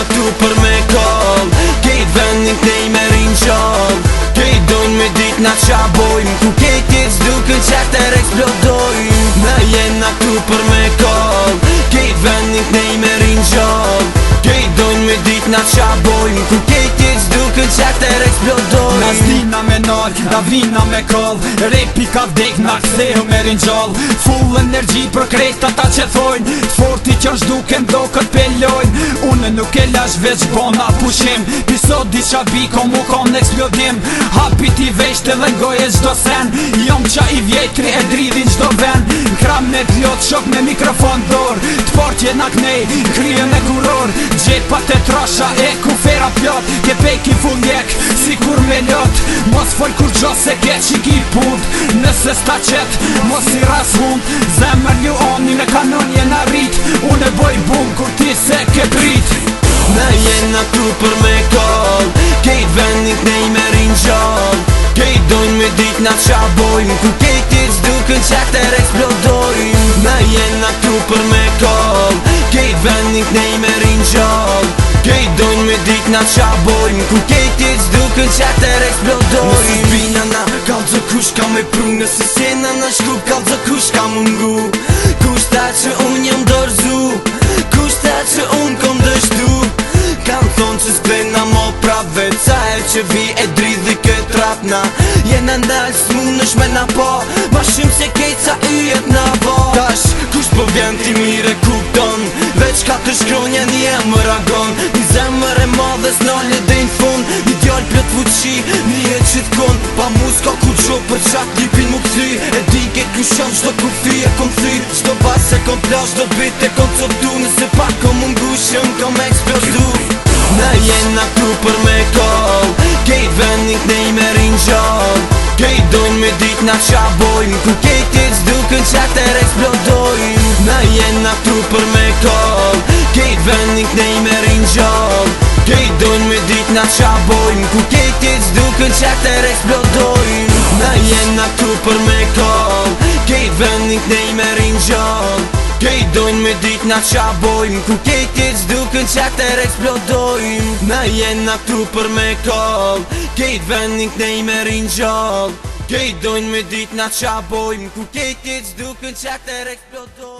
jena këtu për me koll, kejt vendin knej me rinqoll, kejt dojnë me dit na qa bojmë, ku kejt tjetë s'dukën qeter eksplodojmë. Na jena këtu për me koll, kejt vendin knej me rinqoll, kejt dojnë me dit na qa bojmë, ku kejt tjetë s'dukën qeter eksplodojmë. Na s'dina me nall, na vina me koll, repi ka vdek na kthehu me rinqoll. Full energji për krejt ata që thojnë, t'forti që s'duken do këtë pelojnë. Unë nuk e lash veç bona pushim, pisodi qa biko mu kom në eksplodim. Hapit i veçt edhe ngoje gjdo sen, jom qa i vjetri e dridhin gjdo ven. Kram me pjot shok me mikrofon dor, t'port jena knej, kryen e kuror. Gjet pa te trasha e kufera pjot, ke pejki full jek, si kur me lot. Mos fol kur gjo se ke që ki punt, nëse sta qet, mos i ras hund. Zemër një oni me kanon jena rrit, unë e boj bum kur ti se ke prit. Na jena këtu për me koll, kejt vendin knej me rinqoll, kejt dojnë me dit na qa bojmë, ku kejt tjetë s'dukën qeter eksplodojmë. Na jena këtu për me koll, kejt vendin knej me rinqoll, kejt dojnë me dit na qa bojmë, ku kejt tjetë s'dukën qeter eksplodojmë. Nëse s'bina na kalzo kush ka me pru, nëse s'jena na shku kalzo kush ka mungu. Kush ta që unë jam dorzu, kush ta që unë kom dështu. Kam thonë që s'bena mo prap, veç sa e që vi e dridhi këtë rapna. Jena ndalë s'munësh me na po, ma shumë se kejt sa yjet na bo. Tash, kush po vjen ti mire kupton, veç ka të shkronja një emër agon. Një zemër e madhe s'nalë dhe në fund, një djallë plët fuqi, një e që t'kon. Pa mu s'ka ku gjo për qat lipin mu këthy, e di ke kushan qdo kufi e kom thy. Qdo bas e kom plash, do bit e kom cotu, nëse pak kom mungu shëm kom eksplodu. Na jena këtu për me koll, kejt vendin knej me rinqoll, kejt dojnë me dit na qa bojmë, ku kejt tjetë s'dukën qeter eksplodojmë. Na jena këtu për me koll, kejt vendin knej me rinqoll, kejt dojnë me dit na qa bojmë, ku kejt tjetë s'dukën qeter eksplodojmë. Na jena këtu për me koll, kejt vendin knej me rinqoll, kejt dojnë me dit na qa bojmë, ku kejt tjetë s'dukën qeter eksplodojmë. Na jena këtu për me koll, kejt vendin knej me rinqoll, kejt dojnë me dit na qa bojmë, ku kejt tjetë s'dukën qeter eksplodojmë.